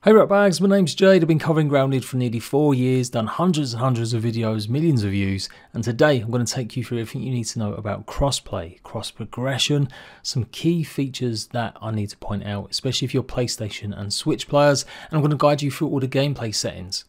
Hey ratbags, my name's Jade. I've been covering Grounded for nearly 4 years, done hundreds and hundreds of videos, millions of views, and today I'm going to take you through everything you need to know about crossplay, cross progression, some key features that I need to point out, especially if you're PlayStation and Switch players, and I'm going to guide you through all the gameplay settings.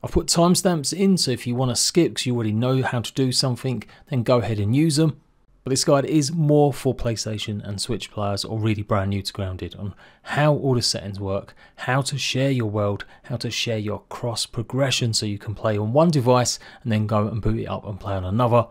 I've put timestamps in, so if you want to skip because you already know how to do something, then go ahead and use them. But this guide is more for PlayStation and Switch players or really brand new to Grounded on how all the settings work, how to share your world, how to share your cross progression so you can play on one device and then go and boot it up and play on another.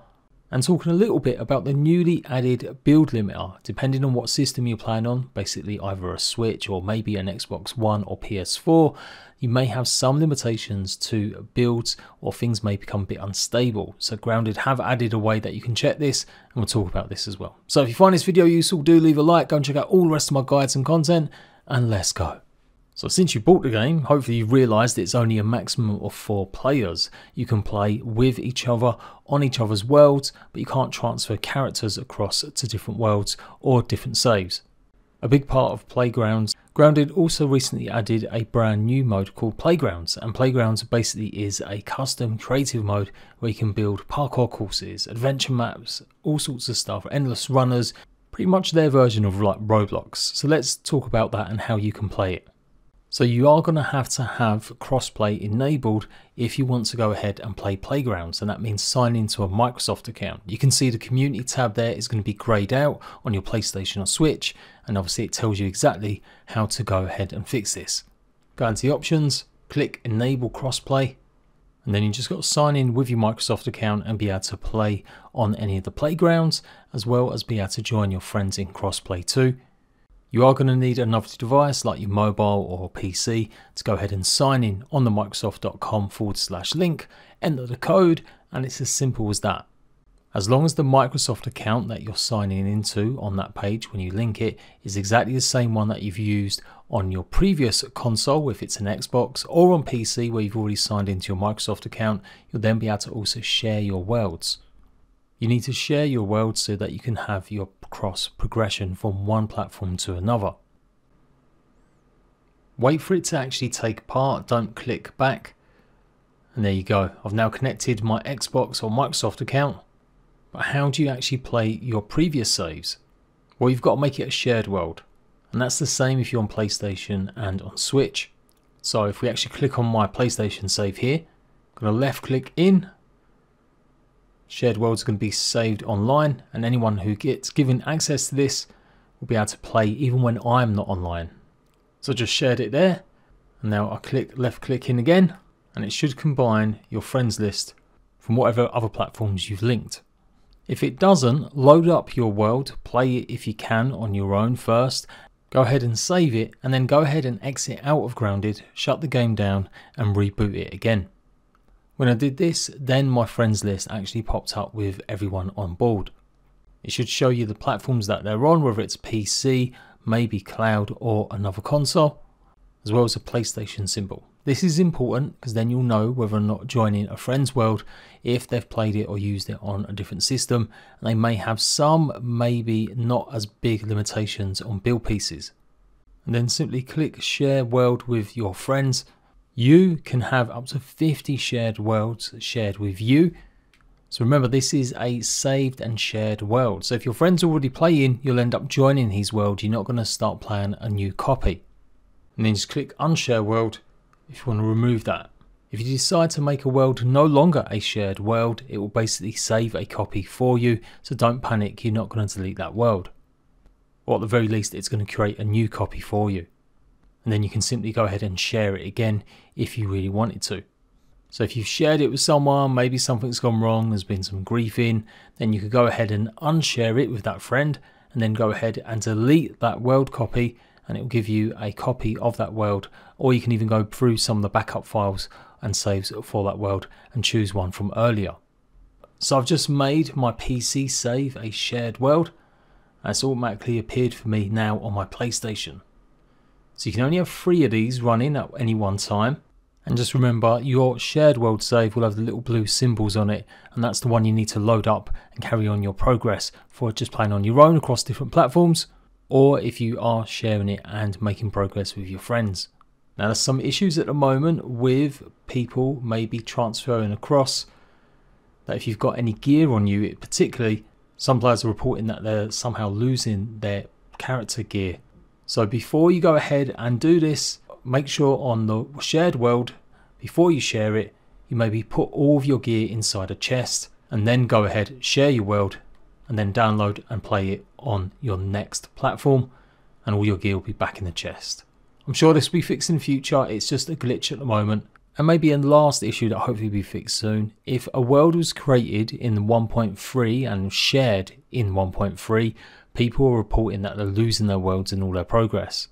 And talking a little bit about the newly added build limiter, depending on what system you're playing on, basically either a Switch or maybe an Xbox One or PS4, you may have some limitations to builds or things may become a bit unstable. So Grounded have added a way that you can check this, and we'll talk about this as well. So if you find this video useful, do leave a like, go and check out all the rest of my guides and content, and let's go. So since you bought the game, hopefully you've realised it's only a maximum of 4 players. You can play with each other on each other's worlds, but you can't transfer characters across to different worlds or different saves. A big part of Playgrounds, Grounded also recently added a brand new mode called Playgrounds, and Playgrounds basically is a custom creative mode where you can build parkour courses, adventure maps, all sorts of stuff, endless runners, pretty much their version of like Roblox. So let's talk about that and how you can play it. So you are going to have crossplay enabled if you want to go ahead and play Playgrounds, and that means sign into a Microsoft account. You can see the community tab there is going to be greyed out on your PlayStation or Switch, and obviously it tells you exactly how to go ahead and fix this. Go into the options, click enable crossplay, and then you just got to sign in with your Microsoft account and be able to play on any of the Playgrounds, as well as be able to join your friends in crossplay too. You are going to need another device like your mobile or PC to go ahead and sign in on the microsoft.com/link, enter the code, and it's as simple as that. As long as the Microsoft account that you're signing into on that page when you link it is exactly the same one that you've used on your previous console, if it's an Xbox, or on PC where you've already signed into your Microsoft account, you'll then be able to also share your worlds. You need to share your world so that you can have your cross progression from one platform to another. Wait for it to actually take part, don't click back. And there you go, I've now connected my Xbox or Microsoft account. But how do you actually play your previous saves? Well, you've got to make it a shared world. And that's the same if you're on PlayStation and on Switch. So if we actually click on my PlayStation save here, I'm going to left click in. Shared worlds are going to be saved online, and anyone who gets given access to this will be able to play even when I'm not online. So I just shared it there, and now I click left click in again, and it should combine your friends list from whatever other platforms you've linked. If it doesn't, load up your world, play it if you can on your own first, go ahead and save it, and then go ahead and exit out of Grounded, shut the game down and reboot it again. When I did this, then my friends list actually popped up with everyone on board. It should show you the platforms that they're on, whether it's PC, maybe cloud or another console, as well as a PlayStation symbol. This is important because then you'll know whether or not joining a friend's world if they've played it or used it on a different system, and they may have some maybe not as big limitations on build pieces. And then simply click share world with your friends. You can have up to 50 shared worlds shared with you. So remember, this is a saved and shared world. So if your friend's already playing, you'll end up joining his world. You're not going to start playing a new copy. And then just click unshare world if you want to remove that. If you decide to make a world no longer a shared world, it will basically save a copy for you. So don't panic, you're not going to delete that world. Or at the very least, it's going to create a new copy for you. And then you can simply go ahead and share it again if you really wanted to. So if you've shared it with someone, maybe something's gone wrong, there's been some grief in, then you could go ahead and unshare it with that friend and then go ahead and delete that world copy, and it will give you a copy of that world. Or you can even go through some of the backup files and saves for that world and choose one from earlier. So I've just made my PC save a shared world, and it's automatically appeared for me now on my PlayStation. So you can only have 3 of these running at any one time. And just remember, your shared world save will have the little blue symbols on it, and that's the one you need to load up and carry on your progress for just playing on your own across different platforms, or if you are sharing it and making progress with your friends. Now there's some issues at the moment with people maybe transferring across, that if you've got any gear on you, particularly some players are reporting that they're somehow losing their character gear. So before you go ahead and do this, make sure on the shared world, before you share it, you maybe put all of your gear inside a chest and then go ahead, share your world, and then download and play it on your next platform, and all your gear will be back in the chest. I'm sure this will be fixed in the future, it's just a glitch at the moment. And maybe a last issue that hopefully will be fixed soon. If a world was created in 1.3 and shared in 1.3, people are reporting that they're losing their worlds and all their progress.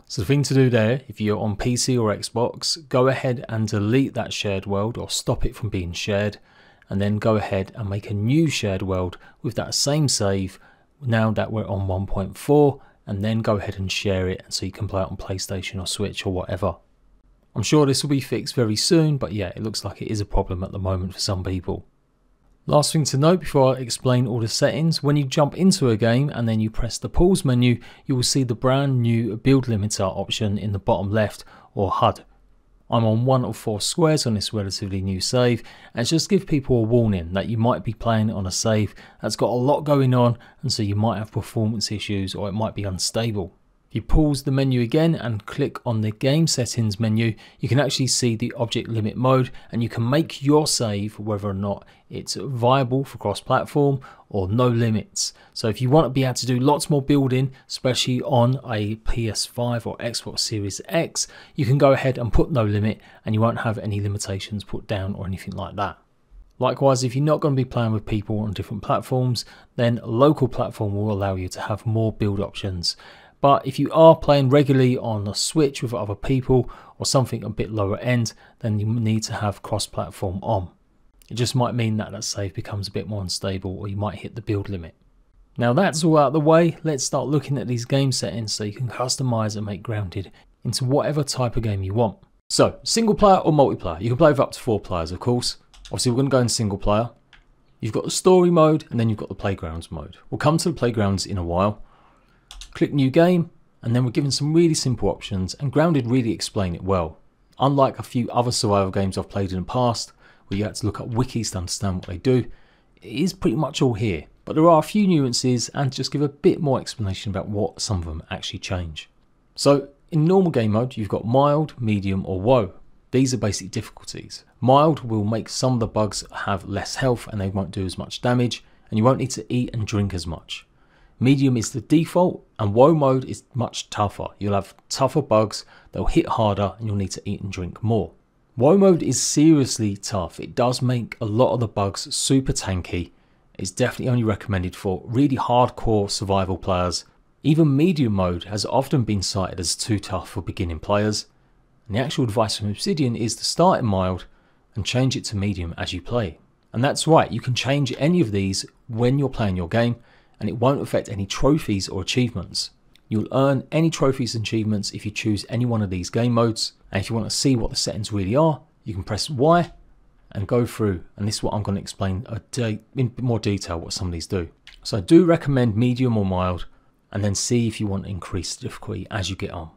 So the thing to do there, if you're on PC or Xbox, go ahead and delete that shared world or stop it from being shared, and then go ahead and make a new shared world with that same save now that we're on 1.4, and then go ahead and share it so you can play it on PlayStation or Switch or whatever. I'm sure this will be fixed very soon, but yeah, it looks like it is a problem at the moment for some people. Last thing to note before I explain all the settings, when you jump into a game and then you press the pause menu, you will see the brand new build limiter option in the bottom left, or HUD. I'm on 1 of 4 squares on this relatively new save, and it's just to give people a warning that you might be playing on a save that's got a lot going on, and so you might have performance issues or it might be unstable. If you pause the menu again and click on the game settings menu, you can actually see the object limit mode, and you can make your save whether or not it's viable for cross-platform or no limits. So if you want to be able to do lots more building, especially on a PS5 or Xbox Series X, you can go ahead and put no limit and you won't have any limitations put down or anything like that. Likewise, if you're not going to be playing with people on different platforms, then a local platform will allow you to have more build options. But if you are playing regularly on a Switch with other people or something a bit lower end, then you need to have cross-platform on. It just might mean that that save becomes a bit more unstable, or you might hit the build limit. Now that's all out of the way, let's start looking at these game settings so you can customize and make Grounded into whatever type of game you want. So, single player or multiplayer? You can play with up to 4 players, of course. Obviously we're going to go in single player. You've got the story mode, and then you've got the playgrounds mode. We'll come to the playgrounds in a while. Click new game, and then we're given some really simple options, and Grounded really explain it well. Unlike a few other survival games I've played in the past, where you had to look at wikis to understand what they do, it is pretty much all here. But there are a few nuances, and just give a bit more explanation about what some of them actually change. So in normal game mode, you've got mild, medium or woe. These are basic difficulties. Mild will make some of the bugs have less health and they won't do as much damage, and you won't need to eat and drink as much. Medium is the default, and woe mode is much tougher. You'll have tougher bugs, they'll hit harder, and you'll need to eat and drink more. Woe mode is seriously tough. It does make a lot of the bugs super tanky. It's definitely only recommended for really hardcore survival players. Even medium mode has often been cited as too tough for beginning players. And the actual advice from Obsidian is to start in mild and change it to medium as you play. And that's right, you can change any of these when you're playing your game, and it won't affect any trophies or achievements. You'll earn any trophies and achievements if you choose any one of these game modes. And if you want to see what the settings really are, you can press Y and go through. And this is what I'm going to explain in more detail what some of these do. So I do recommend medium or mild, and then see if you want to increase the difficulty as you get on.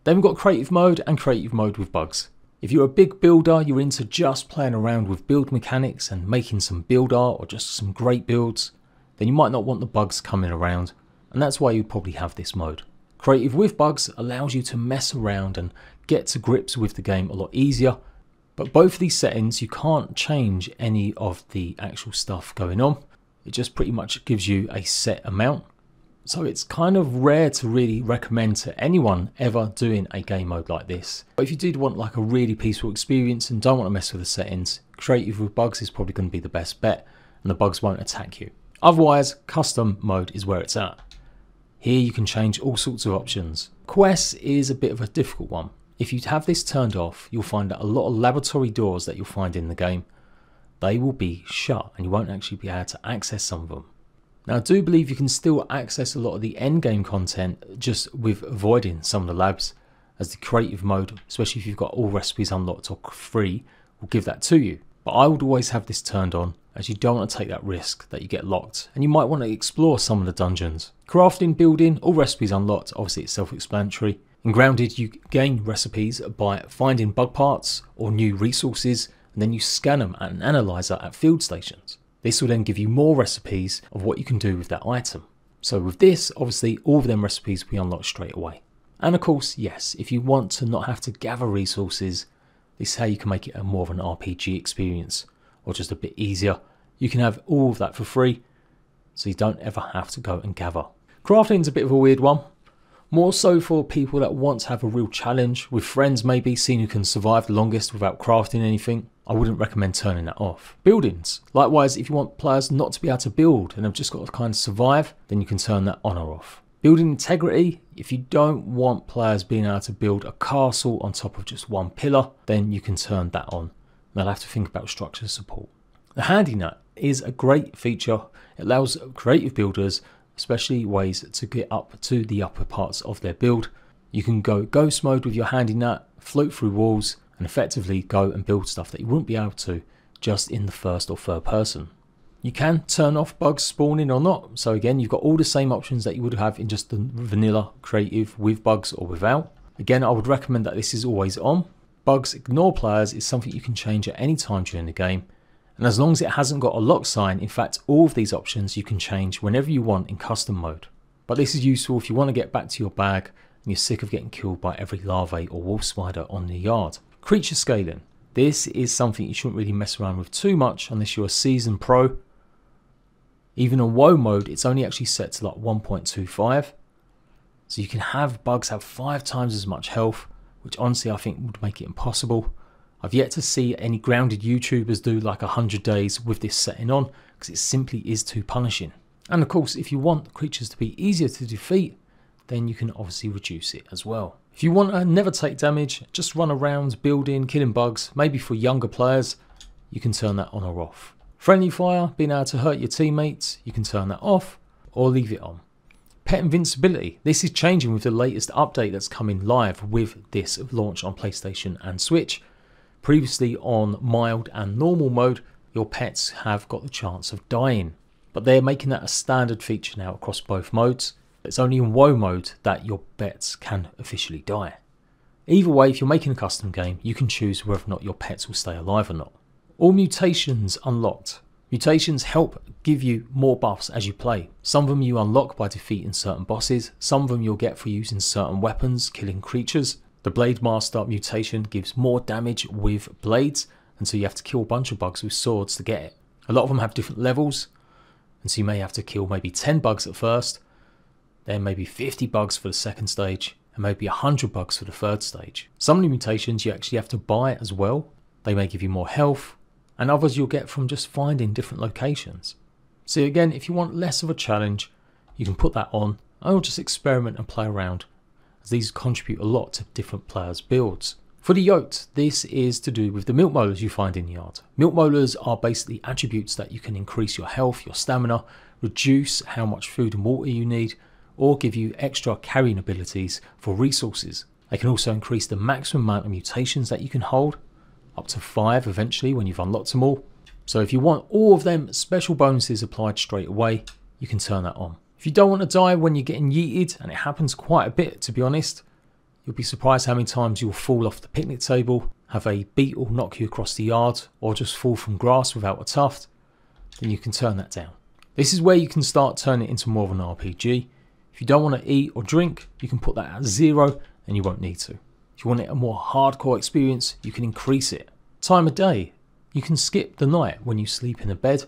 Then we've got creative mode and creative mode with bugs. If you're a big builder, you're into just playing around with build mechanics and making some build art or just some great builds, then you might not want the bugs coming around, and that's why you probably have this mode. Creative with bugs allows you to mess around and get to grips with the game a lot easier, but both of these settings you can't change any of the actual stuff going on. It just pretty much gives you a set amount. So it's kind of rare to really recommend to anyone ever doing a game mode like this. But if you did want like a really peaceful experience and don't want to mess with the settings, creative with bugs is probably going to be the best bet, and the bugs won't attack you. Otherwise, custom mode is where it's at. Here you can change all sorts of options. Quests is a bit of a difficult one. If you have this turned off, you'll find that a lot of laboratory doors that you'll find in the game, they will be shut and you won't actually be able to access some of them. Now I do believe you can still access a lot of the end game content just with avoiding some of the labs, as the creative mode, especially if you've got all recipes unlocked or free, will give that to you. But I would always have this turned on, as you don't want to take that risk that you get locked, and you might want to explore some of the dungeons. Crafting, building, all recipes unlocked, obviously it's self-explanatory. In Grounded, you gain recipes by finding bug parts or new resources, and then you scan them at an analyzer at field stations. This will then give you more recipes of what you can do with that item. So with this, obviously all of them recipes we unlock straight away. And of course, yes, if you want to not have to gather resources, this is how you can make it a more of an RPG experience, or just a bit easier. You can have all of that for free, so you don't ever have to go and gather. Crafting's a bit of a weird one. More so for people that want to have a real challenge with friends, maybe seeing who can survive the longest without crafting anything. I wouldn't recommend turning that off. Buildings. Likewise, if you want players not to be able to build and have just got to kind of survive, then you can turn that on or off. Building integrity. If you don't want players being able to build a castle on top of just one pillar, then you can turn that on. They'll have to think about structure support. The handy nut is a great feature. It allows creative builders, especially ways to get up to the upper parts of their build. You can go ghost mode with your handy nut, float through walls, and effectively go and build stuff that you wouldn't be able to just in the first or third person. You can turn off bugs spawning or not. So again, you've got all the same options that you would have in just the vanilla creative with bugs or without. Again, I would recommend that this is always on. Bugs ignore players is something you can change at any time during the game. And as long as it hasn't got a lock sign, in fact, all of these options you can change whenever you want in custom mode. But this is useful if you want to get back to your bag and you're sick of getting killed by every larvae or wolf spider on the yard. Creature scaling. This is something you shouldn't really mess around with too much unless you're a seasoned pro. Even on WoW mode, it's only actually set to like 1.25. So you can have bugs have 5 times as much health, which honestly I think would make it impossible. I've yet to see any grounded YouTubers do like 100 days with this setting on, because it simply is too punishing. And of course, if you want creatures to be easier to defeat, then you can obviously reduce it as well. If you want to never take damage, just run around building, killing bugs, maybe for younger players, you can turn that on or off. Friendly fire, being able to hurt your teammates, you can turn that off or leave it on. Pet invincibility. This is changing with the latest update that's coming live with this launch on PlayStation and Switch. Previously on mild and normal mode, your pets have got the chance of dying, but they're making that a standard feature now across both modes. It's only in WoW mode that your pets can officially die. Either way, if you're making a custom game, you can choose whether or not your pets will stay alive or not. All mutations unlocked. Mutations help give you more buffs as you play. Some of them you unlock by defeating certain bosses, some of them you'll get for using certain weapons, killing creatures. The Blade Master mutation gives more damage with blades, and so you have to kill a bunch of bugs with swords to get it. A lot of them have different levels, and so you may have to kill maybe 10 bugs at first, then maybe 50 bugs for the second stage, and maybe 100 bugs for the third stage. Some of the mutations you actually have to buy as well. They may give you more health, and others you'll get from just finding different locations. So again, if you want less of a challenge, you can put that on, or just experiment and play around, as these contribute a lot to different players' builds. For the yoked, this is to do with the milk molars you find in the yard. Milk molars are basically attributes that you can increase your health, your stamina, reduce how much food and water you need, or give you extra carrying abilities for resources. They can also increase the maximum amount of mutations that you can hold, up to 5 eventually when you've unlocked them all. So if you want all of them special bonuses applied straight away, you can turn that on. If you don't want to die when you're getting yeeted, and it happens quite a bit to be honest, you'll be surprised how many times you'll fall off the picnic table, have a beetle knock you across the yard, or just fall from grass without a tuft, then you can turn that down. This is where you can start turning it into more of an RPG. If you don't want to eat or drink, you can put that at 0 and you won't need to. If you want it a more hardcore experience, you can increase it. Time of day, you can skip the night when you sleep in a bed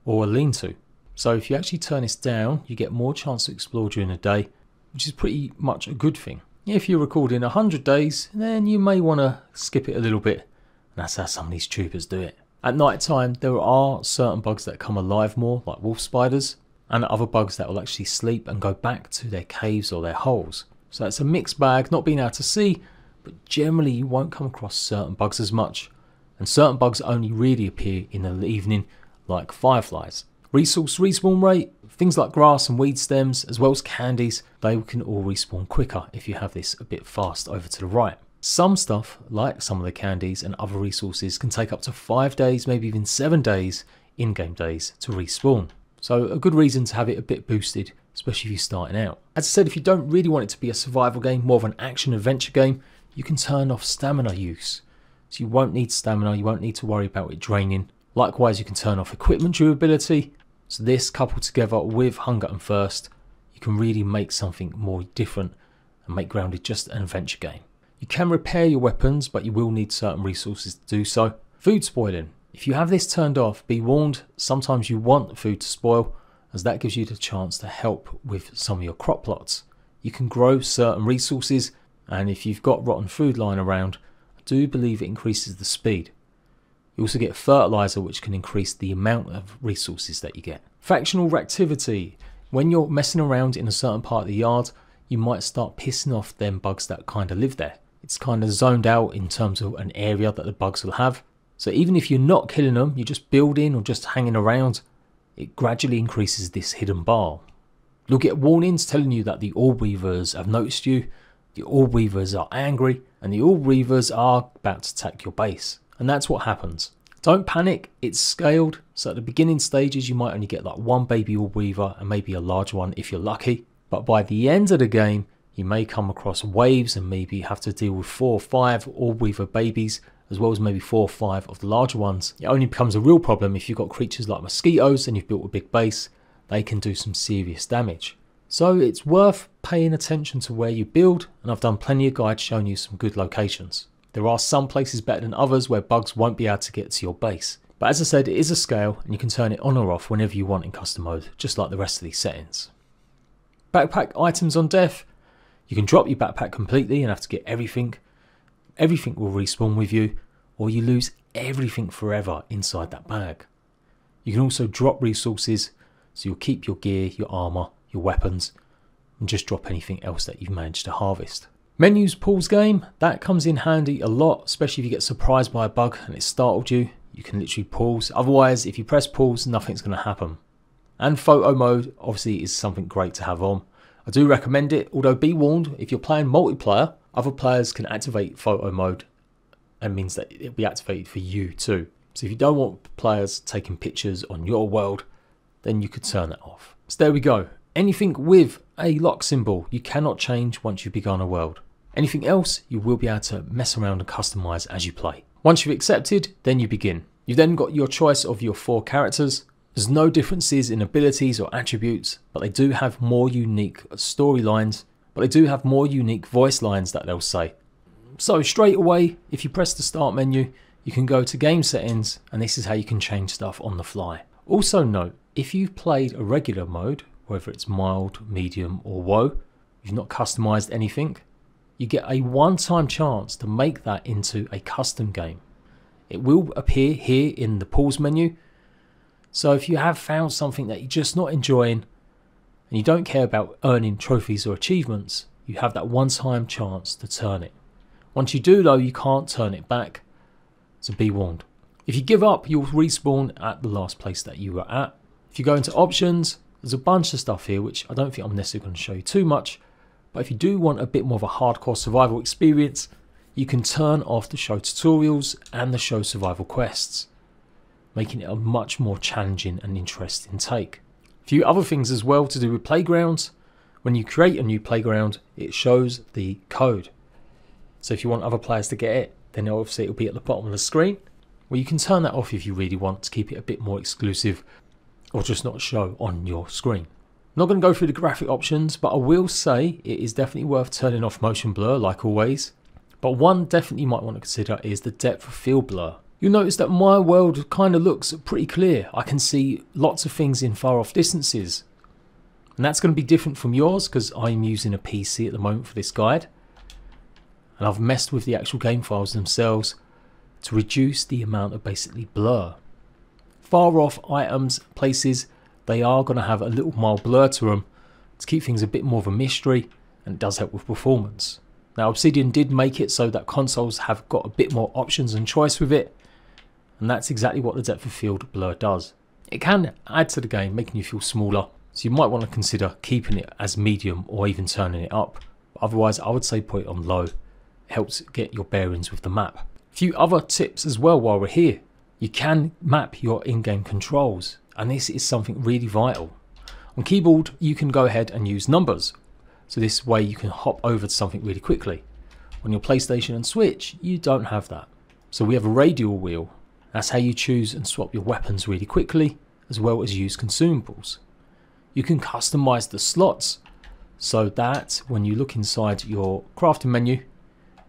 or a lean-to. So if you actually turn this down, you get more chance to explore during the day, which is pretty much a good thing. If you're recording 100 days, then you may want to skip it a little bit. And that's how some of these troopers do it. At night time, there are certain bugs that come alive more, like wolf spiders, and other bugs that will actually sleep and go back to their caves or their holes. So it's a mixed bag, not being able to see, but generally you won't come across certain bugs as much. And certain bugs only really appear in the evening, like fireflies. Resource respawn rate, things like grass and weed stems, as well as candies, they can all respawn quicker if you have this a bit fast over to the right. Some stuff, like some of the candies and other resources, can take up to 5 days, maybe even 7 days, in-game days, to respawn. So a good reason to have it a bit boosted especially if you're starting out. As I said, if you don't really want it to be a survival game, more of an action adventure game, you can turn off stamina use. So you won't need stamina, you won't need to worry about it draining. Likewise, you can turn off equipment durability. So this coupled together with hunger and thirst, you can really make something more different and make Grounded just an adventure game. You can repair your weapons, but you will need certain resources to do so. Food spoiling. If you have this turned off, be warned, sometimes you want food to spoil, as that gives you the chance to help with some of your crop plots. You can grow certain resources, and if you've got rotten food lying around, I do believe it increases the speed. You also get fertilizer, which can increase the amount of resources that you get. Factional reactivity. When you're messing around in a certain part of the yard, you might start pissing off them bugs that kind of live there. It's kind of zoned out in terms of an area that the bugs will have. So even if you're not killing them, you're just building or just hanging around, it gradually increases this hidden bar. You'll get warnings telling you that the orb weavers have noticed you, the orb weavers are angry, and the orb weavers are about to attack your base. And that's what happens. Don't panic, it's scaled, so at the beginning stages you might only get like one baby orb weaver and maybe a large one if you're lucky. But by the end of the game, you may come across waves and maybe have to deal with 4 or 5 orb weaver babies, as well as maybe 4 or 5 of the larger ones. It only becomes a real problem if you've got creatures like mosquitoes and you've built a big base. They can do some serious damage. So it's worth paying attention to where you build, and I've done plenty of guides showing you some good locations. There are some places better than others where bugs won't be able to get to your base. But as I said, it is a scale and you can turn it on or off whenever you want in custom mode, just like the rest of these settings. Backpack items on death. You can drop your backpack completely and have to get everything. Everything will respawn with you, or you lose everything forever inside that bag. You can also drop resources, so you'll keep your gear, your armor, your weapons, and just drop anything else that you've managed to harvest. Menus pause game, that comes in handy a lot, especially if you get surprised by a bug and it startled you. You can literally pause. Otherwise, if you press pause, nothing's going to happen. And photo mode obviously is something great to have on. I do recommend it, although be warned, if you're playing multiplayer, other players can activate photo mode, and means that it'll be activated for you too. So if you don't want players taking pictures on your world, then you could turn that off. So there we go. Anything with a lock symbol you cannot change once you've begun a world. Anything else you will be able to mess around and customize as you play. Once you've accepted, then you begin. You've then got your choice of your 4 characters. There's no differences in abilities or attributes, but they do have more unique storylines, but they do have more unique voice lines that they'll say. So straight away, if you press the start menu, you can go to game settings, and this is how you can change stuff on the fly. Also note, if you've played a regular mode, whether it's mild, medium or woe, you've not customized anything, you get a one-time chance to make that into a custom game. It will appear here in the pause menu. So if you have found something that you're just not enjoying and you don't care about earning trophies or achievements, you have that one-time chance to turn it. Once you do though, you can't turn it back, so be warned. If you give up, you'll respawn at the last place that you were at. If you go into options, there's a bunch of stuff here which I don't think I'm necessarily going to show you too much, but if you do want a bit more of a hardcore survival experience, you can turn off the show tutorials and the show survival quests, making it a much more challenging and interesting take. A few other things as well to do with playgrounds. When you create a new playground, it shows the code. So if you want other players to get it, then obviously it'll be at the bottom of the screen. Well, you can turn that off if you really want to keep it a bit more exclusive or just not show on your screen. I'm not going to go through the graphic options, but I will say it is definitely worth turning off motion blur like always. But one definitely you might want to consider is the depth of field blur. You'll notice that my world kind of looks pretty clear. I can see lots of things in far off distances. And that's going to be different from yours because I'm using a PC at the moment for this guide. And I've messed with the actual game files themselves to reduce the amount of basically blur. Far off items, places, they are going to have a little mild blur to them to keep things a bit more of a mystery, and it does help with performance. Now Obsidian did make it so that consoles have got a bit more options and choice with it, and that's exactly what the depth of field blur does. It can add to the game, making you feel smaller, so you might want to consider keeping it as medium or even turning it up. But otherwise I would say put it on low. It helps get your bearings with the map. A few other tips as well while we're here. You can map your in-game controls, and this is something really vital. On keyboard, you can go ahead and use numbers. So this way you can hop over to something really quickly. On your PlayStation and Switch, you don't have that. So we have a radial wheel. That's how you choose and swap your weapons really quickly, as well as use consumables. You can customize the slots so that when you look inside your crafting menu,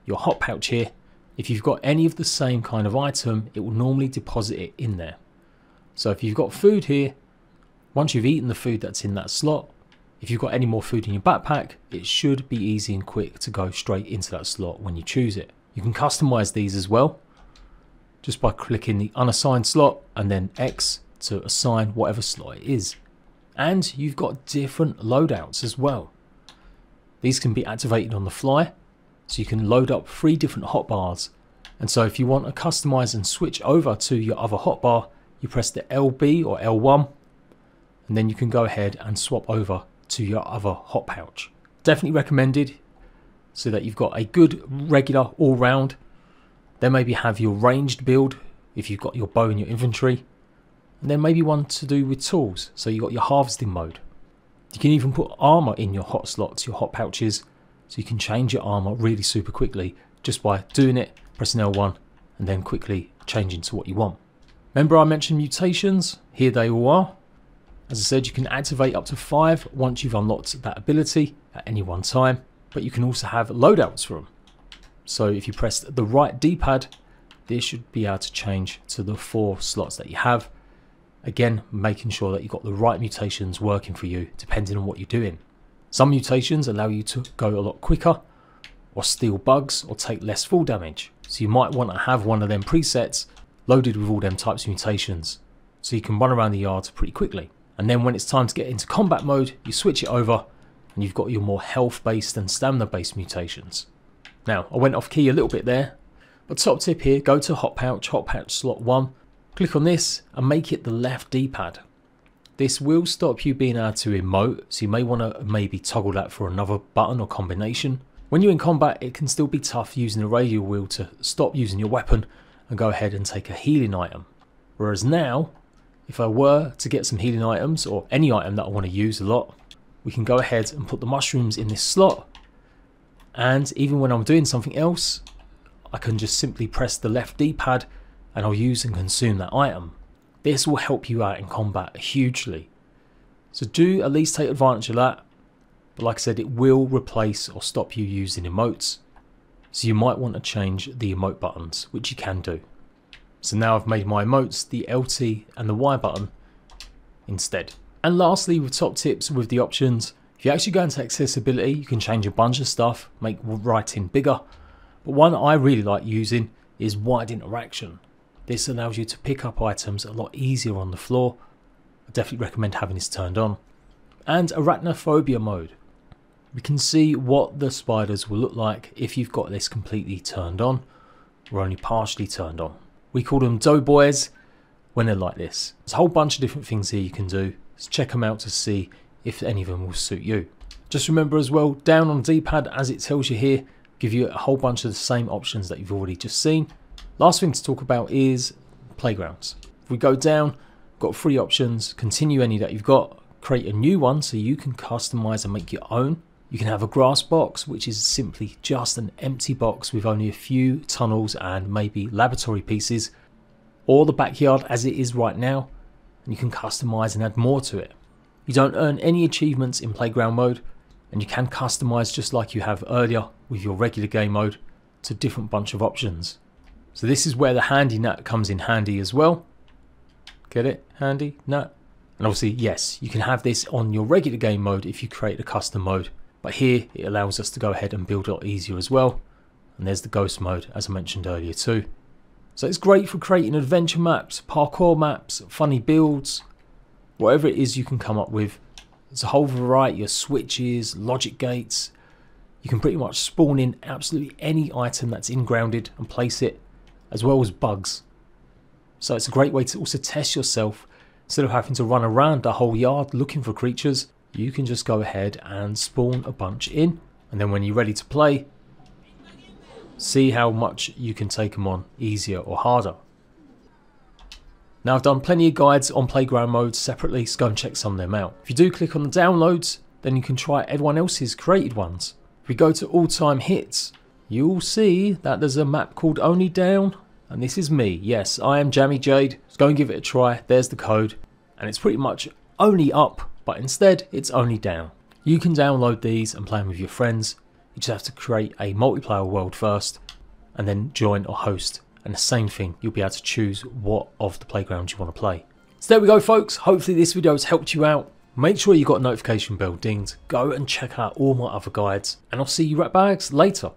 your hot pouch here, if you've got any of the same kind of item, it will normally deposit it in there. So if you've got food here, once you've eaten the food that's in that slot, if you've got any more food in your backpack, it should be easy and quick to go straight into that slot when you choose it. You can customize these as well, just by clicking the unassigned slot and then X to assign whatever slot it is. And you've got different loadouts as well. These can be activated on the fly, so you can load up 3 different hotbars. And so if you want to customize and switch over to your other hotbar, you press the LB or L1, and then you can go ahead and swap over to your other hot pouch. Definitely recommended, so that you've got a good regular all round. Then maybe have your ranged build if you've got your bow in your inventory, and then maybe one to do with tools, so you've got your harvesting mode. You can even put armor in your hot slots, your hot pouches, so you can change your armor really super quickly just by doing it, pressing L1, and then quickly changing to what you want. Remember I mentioned mutations? Here they all are. As I said, you can activate up to 5 once you've unlocked that ability at any one time, but you can also have loadouts for them. So if you press the right D-pad, this should be able to change to the 4 slots that you have. Again, making sure that you've got the right mutations working for you depending on what you're doing. Some mutations allow you to go a lot quicker, or steal bugs, or take less fall damage. So you might want to have one of them presets loaded with all them types of mutations, so you can run around the yard pretty quickly. And then when it's time to get into combat mode, you switch it over and you've got your more health based and stamina based mutations. Now I went off key a little bit there, but top tip here, go to hot pouch slot 1, click on this and make it the left D-pad. This will stop you being able to emote, so you may want to maybe toggle that for another button or combination. When you're in combat, it can still be tough using the radial wheel to stop using your weapon and go ahead and take a healing item. Whereas now, if I were to get some healing items or any item that I want to use a lot, we can go ahead and put the mushrooms in this slot, and even when I'm doing something else, I can just simply press the left D-pad and I'll use and consume that item. This will help you out in combat hugely. So do at least take advantage of that. But like I said, it will replace or stop you using emotes. So you might want to change the emote buttons, which you can do. So now I've made my emotes the LT and the Y button instead. And lastly, with top tips with the options, if you actually go into accessibility, you can change a bunch of stuff, make writing bigger. But one I really like using is wide interaction. This allows you to pick up items a lot easier on the floor. I definitely recommend having this turned on. And arachnophobia mode. We can see what the spiders will look like if you've got this completely turned on or only partially turned on. We call them doughboys when they're like this. There's a whole bunch of different things here you can do. Let's check them out to see if any of them will suit you. Just remember as well, down on the D-pad, as it tells you here, give you a whole bunch of the same options that you've already just seen. Last thing to talk about is playgrounds. If we go down, got 3 options: continue any that you've got, create a new one so you can customize and make your own. You can have a grass box, which is simply just an empty box with only a few tunnels and maybe laboratory pieces, or the backyard as it is right now, and you can customize and add more to it. You don't earn any achievements in playground mode, and you can customize just like you have earlier with your regular game mode to a different bunch of options. So this is where the handy nut comes in handy as well. Get it? Handy nut. And obviously, yes, you can have this on your regular game mode if you create a custom mode. But here, it allows us to go ahead and build a lot easier as well. And there's the ghost mode, as I mentioned earlier too. So it's great for creating adventure maps, parkour maps, funny builds, whatever it is you can come up with. There's a whole variety of switches, logic gates. You can pretty much spawn in absolutely any item that's in-grounded and place it, as well as bugs. So it's a great way to also test yourself. Instead of having to run around the whole yard looking for creatures, you can just go ahead and spawn a bunch in, and then when you're ready to play, see how much you can take them on easier or harder. Now I've done plenty of guides on playground modes separately, so go and check some of them out. If you do click on the downloads, then you can try everyone else's created ones. If we go to all-time hits, you'll see that there's a map called Only Down, and this is me. Yes, I am Jammy Jade. Let's go and give it a try. There's the code, and it's pretty much only up, but instead it's only down. You can download these and play them with your friends. You just have to create a multiplayer world first, and then join or host. And the same thing, you'll be able to choose what of the playgrounds you want to play. So there we go, folks. Hopefully this video has helped you out. Make sure you got a notification bell dinged. Go and check out all my other guides, and I'll see you ratbags later.